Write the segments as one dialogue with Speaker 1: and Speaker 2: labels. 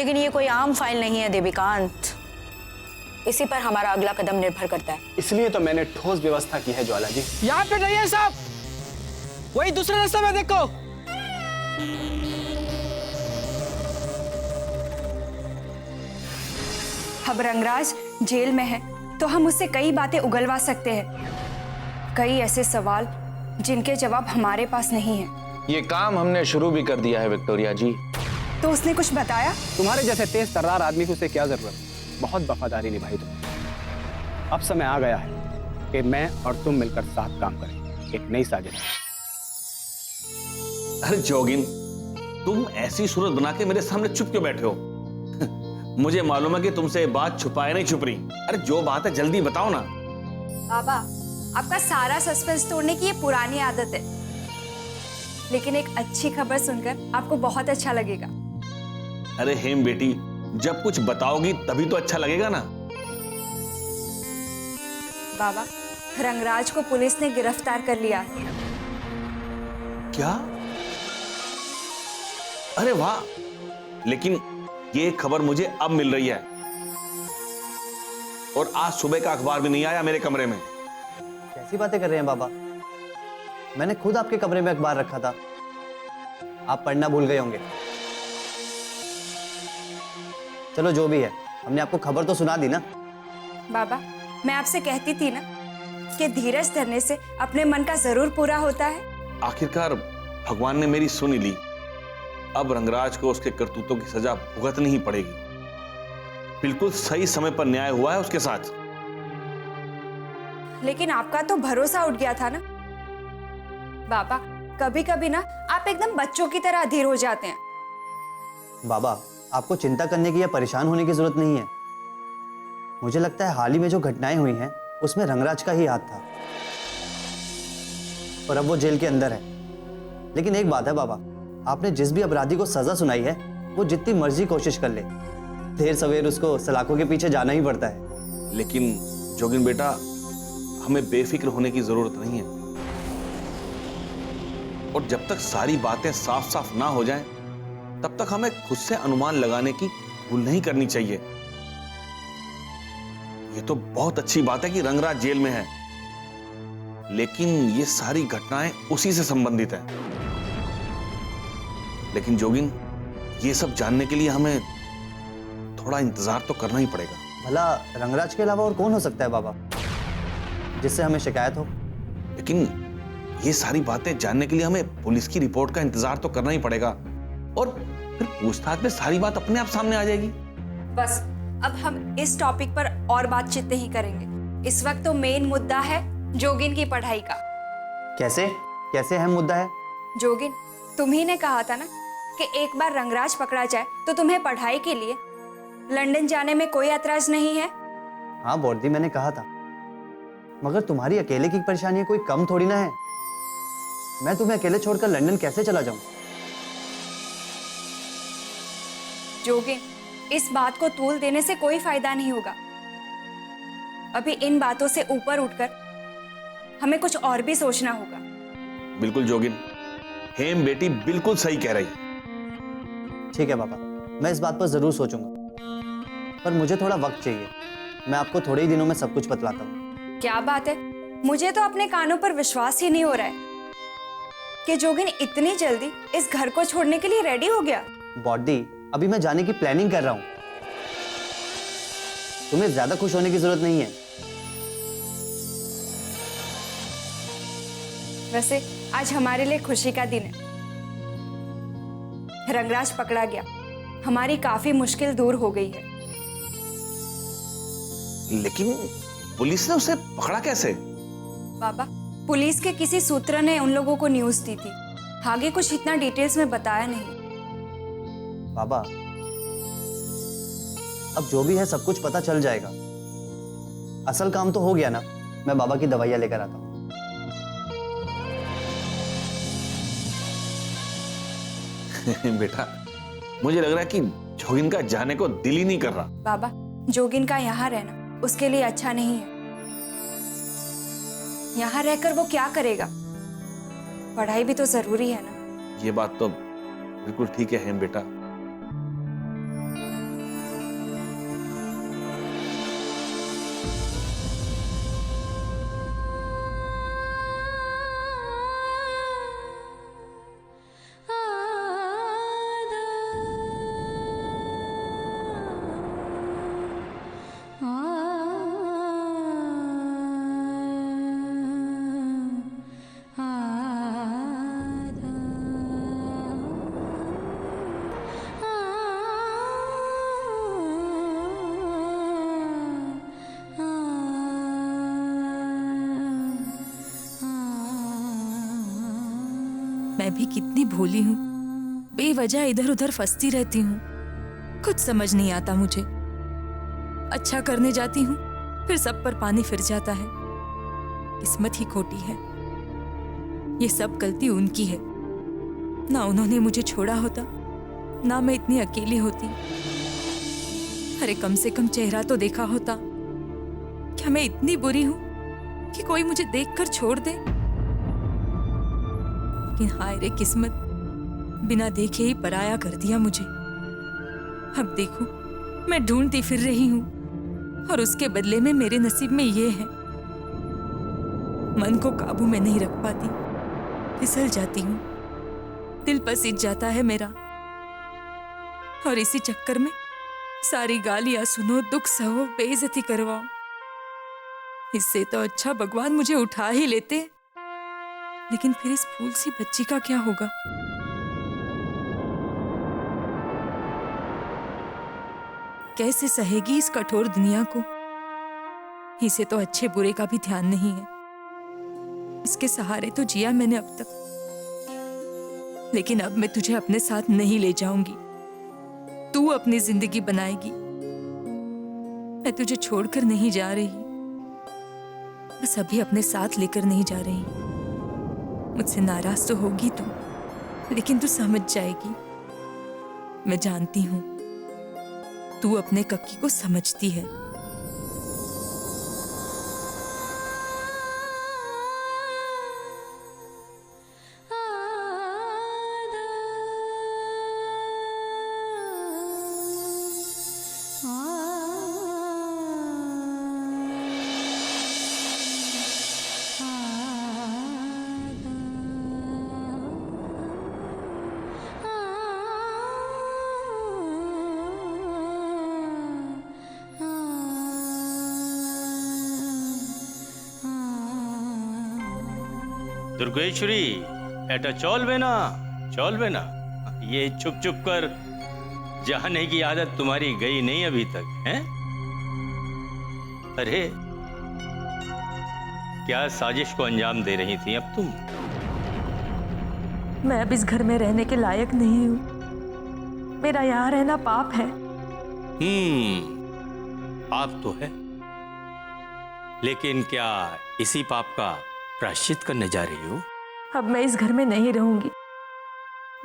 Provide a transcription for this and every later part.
Speaker 1: लेकिन ये कोई आम फाइल नहीं है देवीकांत, इसी पर हमारा अगला कदम निर्भर करता है।
Speaker 2: इसलिए तो मैंने ठोस व्यवस्था की है ज्वाला जी।
Speaker 3: यहाँ पे नहीं है साहब, वही दूसरे रास्ते में देखो।
Speaker 4: अब रंगराज जेल में है तो हम उससे कई बातें उगलवा सकते हैं, कई ऐसे सवाल जिनके जवाब हमारे पास नहीं है।
Speaker 5: ये काम हमने शुरू भी कर दिया है विक्टोरिया जी।
Speaker 4: तो उसने कुछ बताया?
Speaker 2: तुम्हारे जैसे तेज तर्रार आदमी को उसे क्या जरूरत, बहुत वफादारी निभाई तुमने। अब समय आ गया है कि मैं और तुम मिलकर साथ काम करें, एक नई साजिश।
Speaker 6: अरे जोगिन, तुम ऐसी सूरत बना के मेरे सामने चुप क्यों बैठे हो? मुझे मालूम है कि तुमसे ये बात छुपाए नहीं छुप रही। अरे जो बात है जल्दी बताओ ना।
Speaker 4: बाबा, आपका सारा सस्पेंस तोड़ने की ये पुरानी आदत है, लेकिन एक अच्छी खबर सुनकर आपको बहुत अच्छा लगेगा।
Speaker 6: अरे हेम बेटी, जब कुछ बताओगी तभी तो अच्छा लगेगा ना।
Speaker 4: बाबा, रंगराज को पुलिस ने गिरफ्तार कर लिया है।
Speaker 6: क्या? अरे वाह, लेकिन ये खबर मुझे अब मिल रही है और आज सुबह का अखबार भी नहीं आया मेरे कमरे में।
Speaker 7: कैसी बातें कर रहे हैं बाबा? मैंने खुद आपके कमरे में अखबार रखा था, आप पढ़ना भूल गए होंगे। चलो जो भी है, हमने आपको खबर तो सुना दी ना।
Speaker 4: बाबा, मैं आपसे कहती थी ना कि धीरज धरने से अपने मन का जरूर पूरा होता है।
Speaker 6: आखिरकार भगवान ने मेरी सुन ली। अब रंगराज को उसके करतूतों की सजा भुगतनी ही पड़ेगी। बिल्कुल सही समय पर न्याय हुआ है उसके साथ।
Speaker 4: लेकिन आपका तो भरोसा उठ गया था ना बाबा। कभी कभी ना आप एकदम बच्चों की तरह अधीर हो जाते हैं।
Speaker 7: बाबा, आपको चिंता करने की या परेशान होने की जरूरत नहीं है। मुझे लगता है हाल ही में जो घटनाएं हुई हैं उसमें रंगराज का ही हाथ था और अब वो जेल के अंदर है। लेकिन एक बात है बाबा, आपने जिस भी अपराधी को सजा सुनाई है वो जितनी मर्जी कोशिश कर ले, देर सवेर उसको सलाखों के पीछे जाना ही पड़ता है।
Speaker 6: लेकिन जोगिन बेटा, हमें बेफिक्र होने की जरूरत नहीं है और जब तक सारी बातें साफ साफ ना हो जाएं, तब तक हमें खुद से अनुमान लगाने की भूल नहीं करनी चाहिए। ये तो बहुत अच्छी बात है कि रंगराज जेल में है, लेकिन ये सारी घटनाएं उसी से संबंधित हैं। लेकिन जोगिन, ये सब जानने के लिए हमें थोड़ा इंतजार तो करना ही पड़ेगा।
Speaker 7: भला रंगराज के अलावा और कौन हो सकता है बाबा जिससे हमें शिकायत हो?
Speaker 6: लेकिन ये सारी बातें जानने के लिए हमें पुलिस की रिपोर्ट का इंतजार तो करना ही पड़ेगा और फिर पूछताछ में सारी बात अपने आप सामने आ जाएगी।
Speaker 4: बस अब हम इस टॉपिक पर और बातचीत नहीं करेंगे। इस वक्त तो मेन मुद्दा है जोगिन की पढ़ाई का।
Speaker 7: कैसे कैसे अहम मुद्दा है?
Speaker 4: जोगिन, तुम ही ने कहा था ना कि एक बार रंगराज पकड़ा जाए तो तुम्हें पढ़ाई के लिए लंदन जाने में कोई ऐतराज नहीं है।
Speaker 7: हाँ बॉर्दी, मैंने कहा था, मगर तुम्हारी अकेले की परेशानी कोई कम थोड़ी ना है। मैं तुम्हें अकेले छोड़कर लंदन कैसे चला जाऊं?
Speaker 4: जोगिन, इस बात को तूल देने से कोई फायदा नहीं होगा। अभी इन बातों से ऊपर उठकर हमें कुछ और भी सोचना होगा।
Speaker 6: बिल्कुल जोगिन, हेम बेटी बिल्कुल सही कह रही।
Speaker 7: ठीक है पापा, मैं इस बात पर जरूर सोचूंगा, पर मुझे थोड़ा वक्त चाहिए। मैं आपको थोड़े ही दिनों में सब कुछ बतलाता हूँ।
Speaker 4: क्या बात है, मुझे तो अपने कानों पर विश्वास ही नहीं हो रहा है कि जोगिन इतनी जल्दी इस घर को छोड़ने के लिए रेडी हो गया।
Speaker 7: बॉडी, अभी मैं जाने की प्लानिंग कर रहा हूँ, तुम्हें ज्यादा खुश होने की जरूरत नहीं है।
Speaker 4: वैसे आज हमारे लिए खुशी का दिन है। रंगराज पकड़ा गया, हमारी काफी मुश्किल दूर हो गई है।
Speaker 6: लेकिन पुलिस ने उसे पकड़ा कैसे?
Speaker 4: बाबा, पुलिस के किसी सूत्र ने उन लोगों को न्यूज़ दी थी। आगे कुछ इतना डिटेल्स में बताया नहीं।
Speaker 7: बाबा, अब जो भी है सब कुछ पता चल जाएगा। असल काम तो हो गया ना। मैं बाबा की दवाइयां लेकर आता हूँ।
Speaker 6: बेटा, मुझे लग रहा है कि जोगिन का जाने को दिल ही नहीं कर रहा।
Speaker 4: बाबा, जोगिन का यहाँ रहना उसके लिए अच्छा नहीं है। यहाँ रहकर वो क्या करेगा? पढ़ाई भी तो जरूरी है ना।
Speaker 6: ये बात तो बिल्कुल ठीक है हेम बेटा।
Speaker 8: मैं भी कितनी भोली हूँ, बेवजह इधर उधर फंसती रहती हूँ। कुछ समझ नहीं आता मुझे। अच्छा करने जाती हूँ, फिर सब पर पानी फिर जाता है। किस्मत ही खोटी है। ये सब गलती उनकी है। ना उन्होंने मुझे छोड़ा होता, ना मैं इतनी अकेली होती। अरे कम से कम चेहरा तो देखा होता। क्या मैं इतनी बुरी हूं कि कोई मुझे देखकर छोड़ दे? लेकिन हाय रे किस्मत, बिना देखे ही पराया कर दिया मुझे। अब देखो, मैं ढूंढती फिर रही हूं और उसके बदले में मेरे नसीब में ये है। मन को काबू में नहीं रख पाती, फिसल जाती हूँ, दिल पसीज जाता है मेरा। और इसी चक्कर में सारी गालियां सुनो, दुख सहो, बेइज्जती करवाओ। इससे तो अच्छा भगवान मुझे उठा ही लेते। लेकिन फिर इस फूल सी बच्ची का क्या होगा? कैसे सहेगी इस कठोर दुनिया को? इसे तो अच्छे बुरे का भी ध्यान नहीं है। इसके सहारे तो जिया मैंने अब तक, लेकिन अब मैं तुझे अपने साथ नहीं ले जाऊंगी। तू अपनी जिंदगी बनाएगी। मैं तुझे छोड़कर नहीं जा रही, बस अभी अपने साथ लेकर नहीं जा रही। मुझसे नाराज तो होगी तू, लेकिन तू समझ जाएगी। मैं जानती हूं तू अपने कक्की को समझती है।
Speaker 9: दुर्गेश्वरी, एटा चलबे ना। ये चुप चुप कर जाने की आदत तुम्हारी गई नहीं अभी तक, हैं? अरे क्या साजिश को अंजाम दे रही थी अब तुम?
Speaker 8: मैं अब इस घर में रहने के लायक नहीं हूं। मेरा यहाँ रहना पाप है।
Speaker 9: पाप तो है, लेकिन क्या इसी पाप का प्रायश्चित करने जा रही हो?
Speaker 8: अब मैं इस घर में नहीं रहूंगी,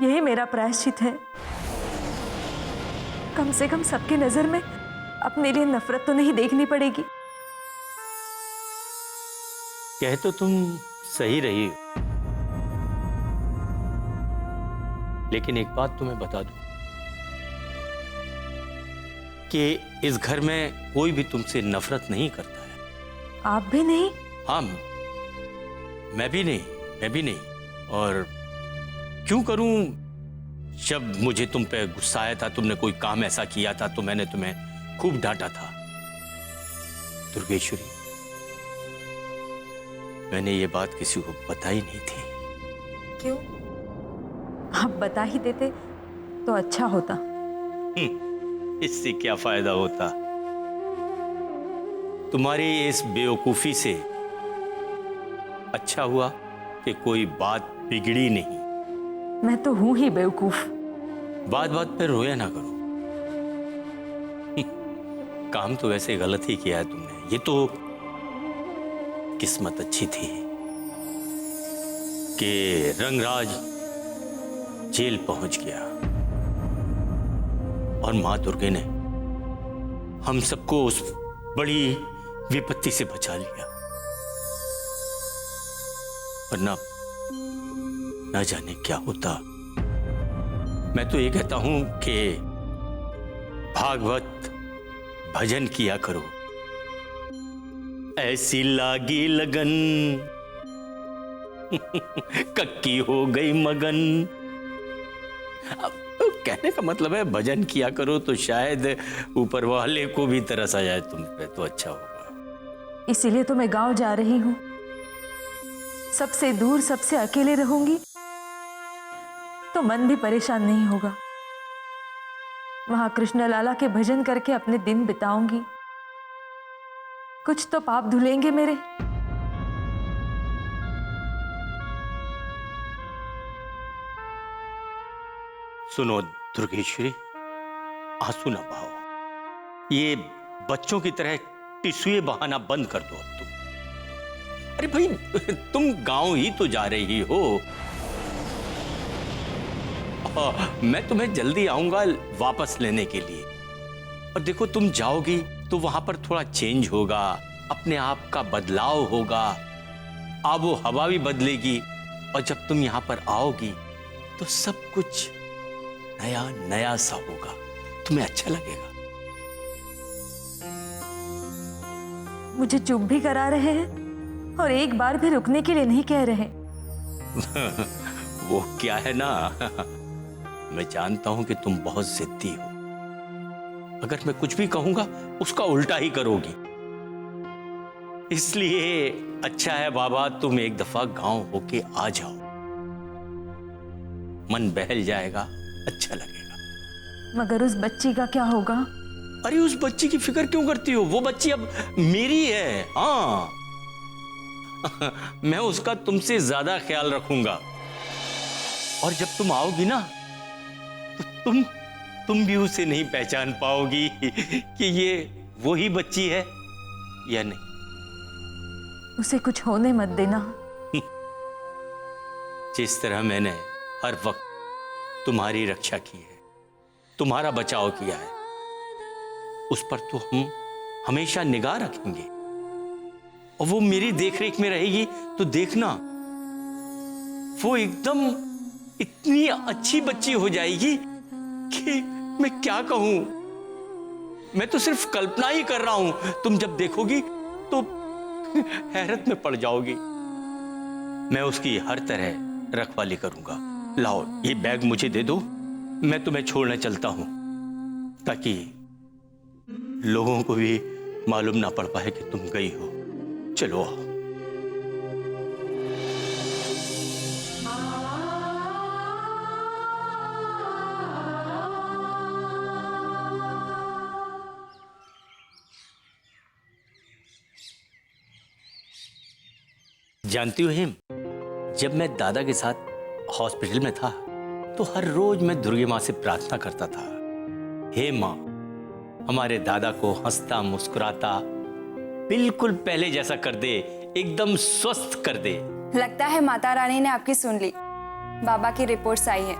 Speaker 8: यही मेरा प्रायश्चित है। कम से कम सबकी नजर में अपने लिए नफरत तो नहीं देखनी पड़ेगी।
Speaker 9: कह तो तुम सही रही हो, लेकिन एक बात तुम्हें बता दूं कि इस घर में कोई भी तुमसे नफरत नहीं करता है।
Speaker 8: आप भी नहीं?
Speaker 9: हाँ, मैं भी नहीं। और क्यों करूं? जब मुझे तुम पे गुस्सा आया था, तुमने कोई काम ऐसा किया था तो मैंने तुम्हें खूब डांटा था। दुर्गेश्वरी, मैंने ये बात किसी को बताई नहीं थी।
Speaker 8: क्यों? आप बता ही देते तो अच्छा होता।
Speaker 9: इससे क्या फायदा होता? तुम्हारी इस बेवकूफी से अच्छा हुआ कि कोई बात बिगड़ी नहीं।
Speaker 8: मैं तो हूं ही बेवकूफ।
Speaker 9: बात बात पे रोया ना करो। काम तो वैसे गलत ही किया है तुमने। ये तो किस्मत अच्छी थी कि रंगराज जेल पहुंच गया और मां दुर्गे ने हम सबको उस बड़ी विपत्ति से बचा लिया। वरना न जाने क्या होता। मैं तो ये कहता हूं कि भागवत भजन किया करो। ऐसी लागी लगन कक्की हो गई मगन। अब कहने का मतलब है भजन किया करो तो शायद ऊपर वाले को भी तरस आ जाए तुम पे, तो अच्छा होगा।
Speaker 8: इसीलिए तो मैं गांव जा रही हूं। सबसे दूर, सबसे अकेले रहूंगी तो मन भी परेशान नहीं होगा। वहां कृष्ण लाला के भजन करके अपने दिन बिताऊंगी। कुछ तो पाप धुलेंगे मेरे।
Speaker 9: सुनो दुर्गेश्वरी, आंसू ना बहाओ। ये बच्चों की तरह टिश्यूए बहाना बंद कर दो अब तुम। अरे भाई, तुम गांव ही तो जा रही हो। मैं तुम्हें जल्दी आऊंगा वापस लेने के लिए। और देखो, तुम जाओगी तो वहां पर थोड़ा चेंज होगा, अपने आप का बदलाव होगा, आबो हवा भी बदलेगी। और जब तुम यहां पर आओगी तो सब कुछ नया नया सा होगा, तुम्हें अच्छा लगेगा।
Speaker 8: मुझे चुप भी करा रहे हैं और एक बार भी रुकने के लिए नहीं कह रहे।
Speaker 9: वो क्या है ना, मैं जानता हूं कि तुम बहुत जिद्दी हो। अगर मैं कुछ भी कहूंगा उसका उल्टा ही करोगी। इसलिए अच्छा है बाबा, तुम एक दफा गांव होके आ जाओ, मन बहल जाएगा, अच्छा लगेगा।
Speaker 8: मगर उस बच्ची का क्या होगा?
Speaker 9: अरे उस बच्ची की फिक्र क्यों करती हो? वो बच्ची अब मेरी है। हाँ, मैं उसका तुमसे ज्यादा ख्याल रखूंगा। और जब तुम आओगी ना तो तुम भी उसे नहीं पहचान पाओगी कि ये वही बच्ची है या नहीं।
Speaker 8: उसे कुछ होने मत देना।
Speaker 9: जिस तरह मैंने हर वक्त तुम्हारी रक्षा की है, तुम्हारा बचाव किया है, उस पर तो हम हमेशा निगाह रखेंगे। और वो मेरी देखरेख में रहेगी तो देखना, वो एकदम इतनी अच्छी बच्ची हो जाएगी कि मैं क्या कहूं। मैं तो सिर्फ कल्पना ही कर रहा हूं। तुम जब देखोगी तो हैरत में पड़ जाओगी। मैं उसकी हर तरह रखवाली करूंगा। लाओ, ये बैग मुझे दे दो, मैं तुम्हें छोड़ने चलता हूं, ताकि लोगों को भी मालूम ना पड़ पाए कि तुम गई हो। चलो आओ। जानती हो हेम, जब मैं दादा के साथ हॉस्पिटल में था तो हर रोज मैं दुर्गे माँ से प्रार्थना करता था, हे माँ, हमारे दादा को हंसता मुस्कुराता बिल्कुल पहले जैसा कर दे, एकदम स्वस्थ कर दे।
Speaker 4: लगता है माता रानी ने आपकी सुन ली। बाबा की रिपोर्ट्स आई हैं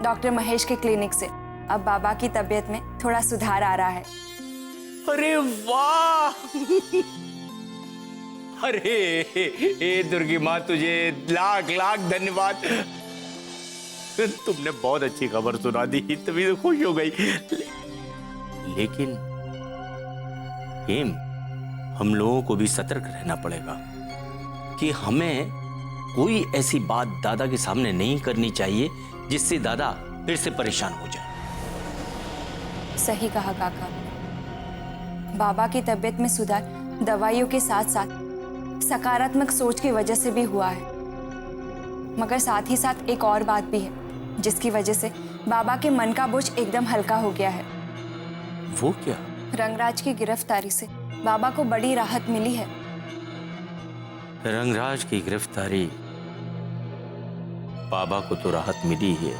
Speaker 4: डॉक्टर महेश के क्लिनिक से। अब बाबा की तबीयत में थोड़ा सुधार आ रहा है।
Speaker 9: अरे वाह! अरे हे दुर्गी माँ, तुझे लाख लाख धन्यवाद। तुमने बहुत अच्छी खबर सुना दी, तभी तो खुश हो गई। लेकिन हेम, हम लोगों को भी सतर्क रहना पड़ेगा कि हमें कोई ऐसी बात दादा के सामने नहीं करनी चाहिए जिससे दादा फिर से परेशान हो जाए।
Speaker 4: सही कहा काका। बाबा की तबीयत में सुधार दवाइयों के साथ साथ सकारात्मक सोच की वजह से भी हुआ है। मगर साथ ही साथ एक और बात भी है जिसकी वजह से बाबा के मन का बोझ एकदम हल्का हो गया है।
Speaker 9: वो क्या?
Speaker 4: रंगराज की गिरफ्तारी से बाबा को बड़ी राहत मिली है।
Speaker 9: रंगराज की गिरफ्तारी, बाबा को तो राहत मिली है,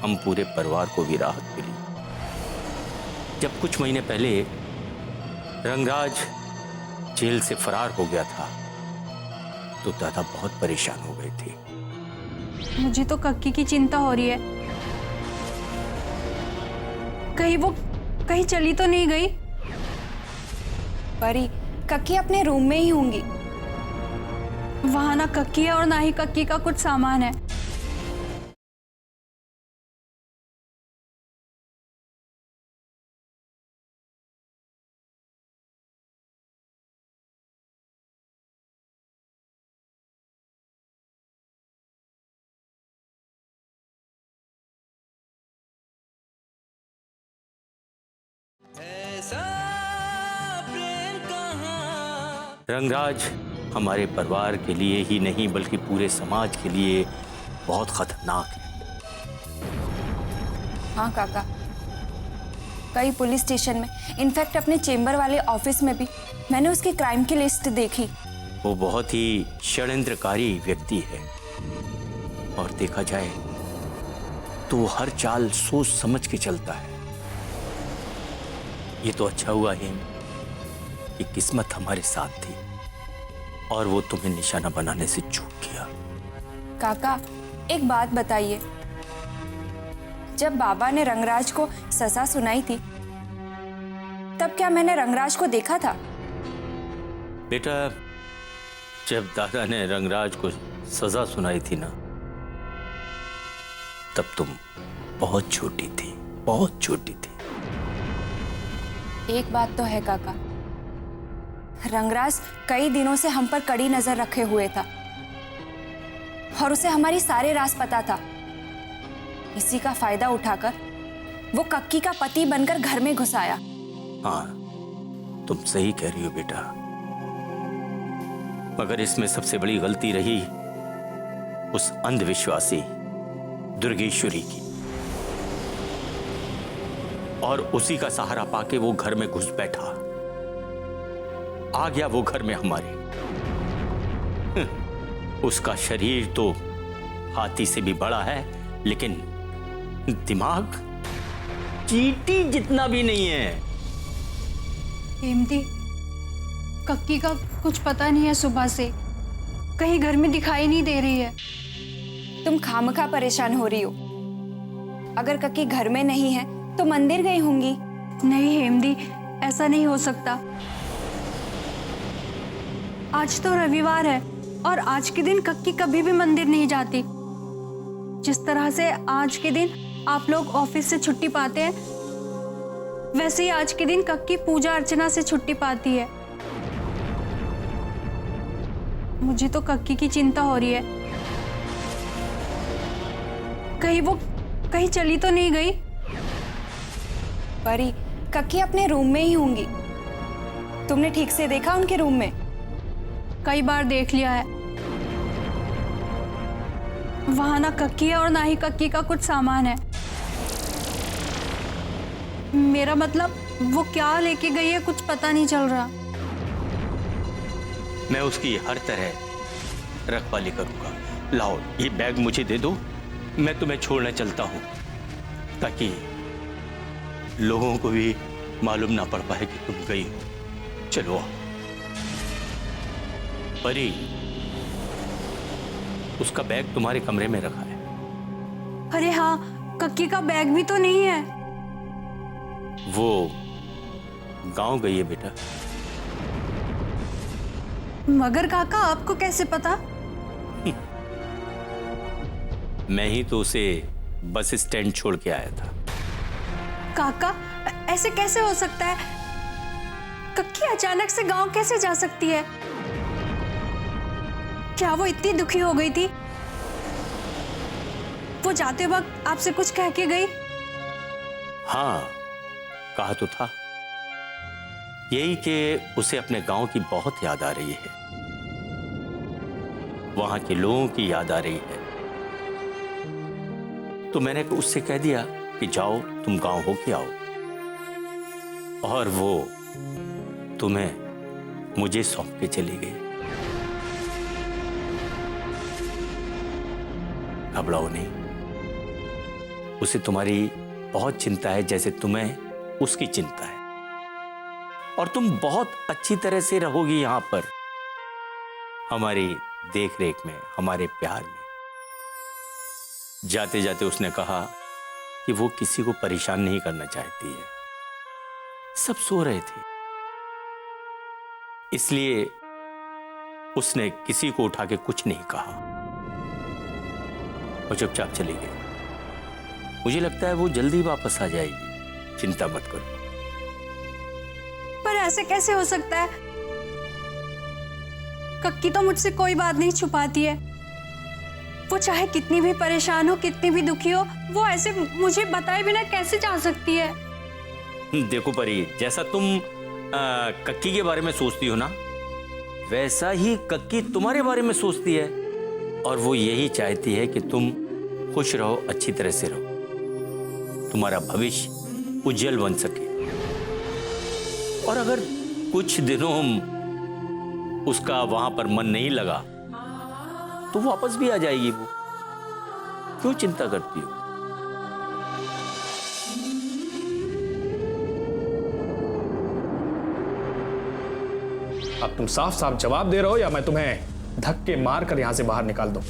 Speaker 9: हम पूरे परिवार को भी राहत मिली। जब कुछ महीने पहले रंगराज जेल से फरार हो गया था तो दादा बहुत परेशान हो गए थे।
Speaker 10: मुझे तो कक्की की चिंता हो रही है। कहीं वो कहीं चली तो नहीं गई?
Speaker 4: परी, कक्की अपने रूम में ही होंगी।
Speaker 10: वहां ना कक्की है और ना ही कक्की का कुछ सामान है।
Speaker 9: रंगराज हमारे परिवार के लिए ही नहीं बल्कि पूरे समाज के लिए बहुत खतरनाक है।
Speaker 4: हाँ काका, कई पुलिस स्टेशन में, इनफैक्ट अपने चेंबर वाले ऑफिस में भी मैंने उसकी क्राइम की लिस्ट देखी।
Speaker 9: वो बहुत ही षड्यंत्रकारी व्यक्ति है और देखा जाए तो वो हर चाल सोच समझ के चलता है। ये तो अच्छा हुआ हेम कि किस्मत हमारे साथ थी और वो तुम्हें निशाना बनाने से चूक गया।
Speaker 4: काका, एक बात बताइए, जब बाबा ने रंगराज को सजा सुनाई थी तब क्या मैंने रंगराज को देखा था?
Speaker 9: बेटा, जब दादा ने रंगराज को सजा सुनाई थी ना, तब तुम बहुत छोटी थी, बहुत छोटी थी।
Speaker 4: एक बात तो है काका, रंगराज कई दिनों से हम पर कड़ी नजर रखे हुए था और उसे हमारी सारे राज पता था। इसी का फायदा उठाकर वो कक्की का पति बनकर घर में घुस आया।
Speaker 9: हाँ, तुम सही कह रही हो बेटा, मगर इसमें सबसे बड़ी गलती रही उस अंधविश्वासी दुर्गेश्वरी की, और उसी का सहारा पाके वो घर में घुस बैठा, आ गया वो घर में हमारे। उसका शरीर तो हाथी से भी बड़ा है, लेकिन दिमाग चींटी जितना भी नहीं है।
Speaker 10: हेमंती, कक्की का कुछ पता नहीं है, सुबह से कहीं घर में दिखाई नहीं दे रही है।
Speaker 4: तुम खामखा परेशान हो रही हो। अगर कक्की घर में नहीं है तो मंदिर गई होंगी।
Speaker 10: नहीं हेमंती, ऐसा नहीं हो सकता। आज तो रविवार है और आज के दिन कक्की कभी भी मंदिर नहीं जाती। जिस तरह से आज के दिन आप लोग ऑफिस से छुट्टी पाते हैं, वैसे ही आज के दिन कक्की पूजा अर्चना से छुट्टी पाती है। मुझे तो कक्की की चिंता हो रही है, कहीं वो कहीं चली तो नहीं गई।
Speaker 4: परी, कक्की अपने रूम में ही होंगी। तुमने ठीक से देखा उनके रूम में?
Speaker 10: कई बार देख लिया है। वहां ना कक्की है और ना ही कक्की का कुछ सामान है। मेरा मतलब वो क्या लेके गई है कुछ पता नहीं चल रहा।
Speaker 9: मैं उसकी हर तरह रखवाली करूंगा। लाओ, ये बैग मुझे दे दो, मैं तुम्हें छोड़ने चलता हूं, ताकि लोगों को भी मालूम ना पड़ पाए कि तुम गई हो। चलो परी, उसका बैग तुम्हारे कमरे में रखा है।
Speaker 10: अरे हाँ, कक्की का बैग भी तो नहीं है।
Speaker 9: वो गांव गई है बेटा।
Speaker 10: मगर काका, आपको कैसे पता?
Speaker 9: मैं ही तो उसे बस स्टैंड छोड़ के आया था।
Speaker 10: काका, ऐसे कैसे हो सकता है? कक्की अचानक से गांव कैसे जा सकती है? क्या वो इतनी दुखी हो गई थी? वो जाते वक्त आपसे कुछ कह के गई?
Speaker 9: हाँ, कहा तो था, यही कि उसे अपने गांव की बहुत याद आ रही है, वहां के लोगों की याद आ रही है। तो मैंने उससे कह दिया कि जाओ, तुम गांव होके आओ, और वो तुम्हें मुझे सौंप के चली गई। घबराओ नहीं, उसे तुम्हारी बहुत चिंता है, जैसे तुम्हें उसकी चिंता है, और तुम बहुत अच्छी तरह से रहोगी यहां पर, हमारी देख रेख में, हमारे प्यार में। जाते जाते उसने कहा कि वो किसी को परेशान नहीं करना चाहती है। सब सो रहे थे, इसलिए उसने किसी को उठा के कुछ नहीं कहा और चुपचाप चली गई। मुझे लगता है वो जल्दी वापस आ जाएगी, चिंता मत करो।
Speaker 10: पर ऐसे कैसे हो सकता है? कक्की तो मुझसे कोई बात नहीं छुपाती है। वो चाहे कितनी भी परेशान हो, कितनी भी दुखी हो, वो ऐसे मुझे बताए बिना कैसे जा सकती है?
Speaker 9: देखो परी, जैसा तुम कक्की के बारे में सोचती हो ना, वैसा ही कक्की तुम्हारे बारे में सोचती है, और वो यही चाहती है कि तुम खुश रहो, अच्छी तरह से रहो, तुम्हारा भविष्य उज्जवल बन सके। और अगर कुछ दिनों उसका वहां पर मन नहीं लगा तो वापस भी आ जाएगी। वो क्यों चिंता करती हो?
Speaker 11: तुम साफ साफ जवाब दे रहे हो या मैं तुम्हें धक्के मार कर यहां से बाहर निकाल दूं?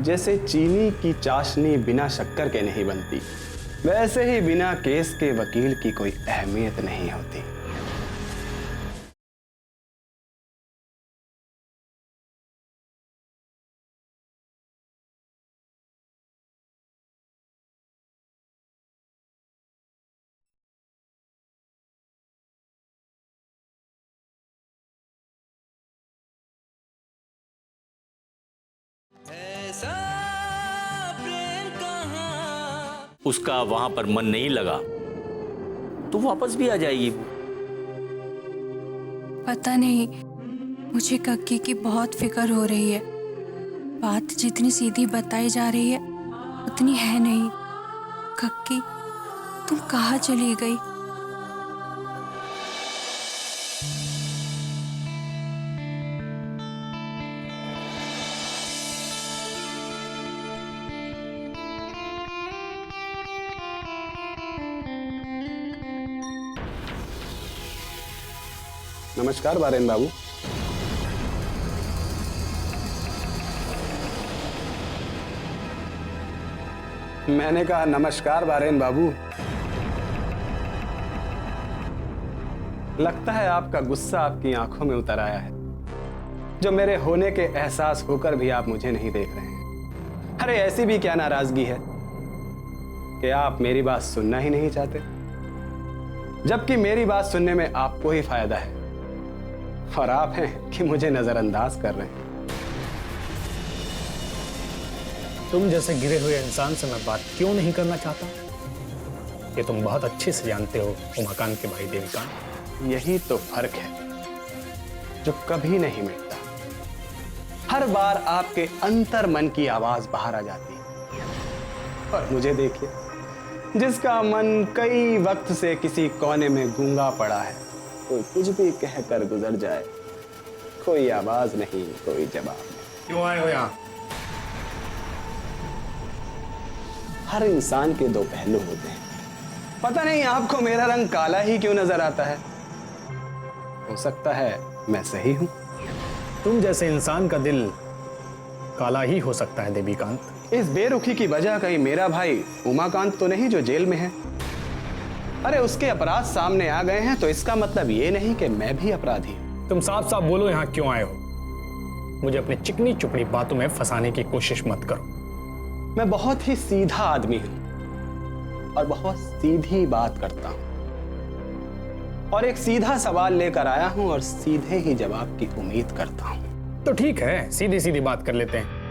Speaker 2: जैसे चीनी की चाशनी बिना शक्कर के नहीं बनती, वैसे ही बिना केस के वकील की कोई अहमियत नहीं होती।
Speaker 9: उसका वहां पर मन नहीं लगा तो वापस भी आ जाएगी।
Speaker 4: पता नहीं, मुझे कक्की की बहुत फिक्र हो रही है। बात जितनी सीधी बताई जा रही है उतनी है नहीं। कक्की, तुम कहाँ चली गई?
Speaker 2: नमस्कार बारेन बाबू। मैंने कहा नमस्कार बारेन बाबू। लगता है आपका गुस्सा आपकी आंखों में उतर आया है, जो मेरे होने के एहसास होकर भी आप मुझे नहीं देख रहे हैं। अरे ऐसी भी क्या नाराजगी है कि आप मेरी बात सुनना ही नहीं चाहते, जबकि मेरी बात सुनने में आपको ही फायदा है, और आप हैं कि मुझे नजरअंदाज कर रहे हैं।
Speaker 11: तुम जैसे गिरे हुए इंसान से मैं बात क्यों नहीं करना चाहता? ये तुम बहुत अच्छे से जानते हो उमाकांत के भाई देविकांत।
Speaker 2: यही तो फर्क है जो कभी नहीं मिटता। हर बार आपके अंतर मन की आवाज बाहर आ जाती है, और मुझे देखिए, जिसका मन कई वक्त से किसी कोने में गूंगा पड़ा है, कोई कुछ भी कहकर गुजर जाए, कोई आवाज नहीं, कोई जवाब नहीं।
Speaker 11: क्यों आए हो यहाँ?
Speaker 2: हर इंसान के दो पहलू होते हैं। पता नहीं आपको मेरा रंग काला ही क्यों नजर आता है। हो सकता है मैं सही हूं।
Speaker 11: तुम जैसे इंसान का दिल काला ही हो सकता है देविकांत।
Speaker 2: इस बेरुखी की वजह कहीं मेरा भाई उमाकांत तो नहीं, जो जेल में है? अरे उसके अपराध सामने आ गए हैं तो इसका मतलब ये नहीं कि मैं भी अपराधी हूं।
Speaker 11: तुम साफ साफ बोलो यहाँ क्यों आए हो? मुझे अपनी चिकनी चुपड़ी बातों में फंसाने की कोशिश मत करो।
Speaker 2: मैं बहुत ही सीधा आदमी हूं और बहुत सीधी बात करता हूं, और एक सीधा सवाल लेकर आया हूं और सीधे ही जवाब की उम्मीद करता हूं।
Speaker 11: तो ठीक है, सीधी सीधी बात कर लेते हैं।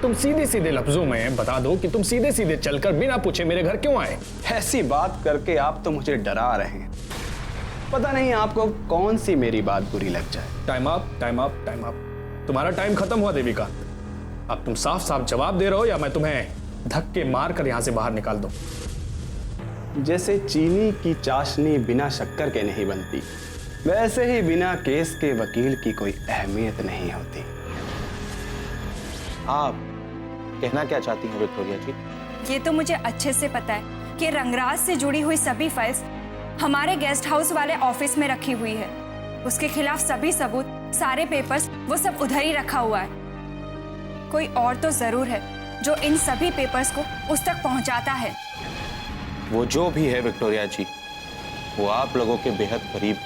Speaker 11: तुम सीधे सीधे लफ्जों में बता दो कि तुम सीधे सीधे चलकर बिना पूछे मेरे घर क्यों आए।
Speaker 2: ऐसी बात करके आप तो मुझे डरा रहे हैं। पता नहीं आपको कौन सी मेरी बात बुरी लग जाए।
Speaker 11: Time up, time up, time up. तुम्हारा टाइम खत्म हुआ देविकांत। अब तुम साफ साफ जवाब दे रहे हो या मैं तुम्हें धक्के मार कर यहां से बाहर निकाल दूं?
Speaker 2: जैसे चीनी की चाशनी बिना शक्कर के नहीं बनती, वैसे ही बिना केस के वकील की कोई अहमियत नहीं होती।
Speaker 5: आप कहना क्या चाहती हैं विक्टोरिया जी?
Speaker 4: ये तो मुझे अच्छे से पता है कि रंगराज से जुड़ी हुई सभी फाइल्स हमारे गेस्ट हाउस वाले ऑफिस में रखी हुई है। उसके खिलाफ सभी सबूत, सारे पेपर्स, वो सब उधर ही रखा हुआ है। कोई और तो जरूर है जो इन सभी पेपर्स को उस तक पहुंचाता है।
Speaker 5: वो जो भी है विक्टोरिया जी, वो आप लोगों के बेहद करीब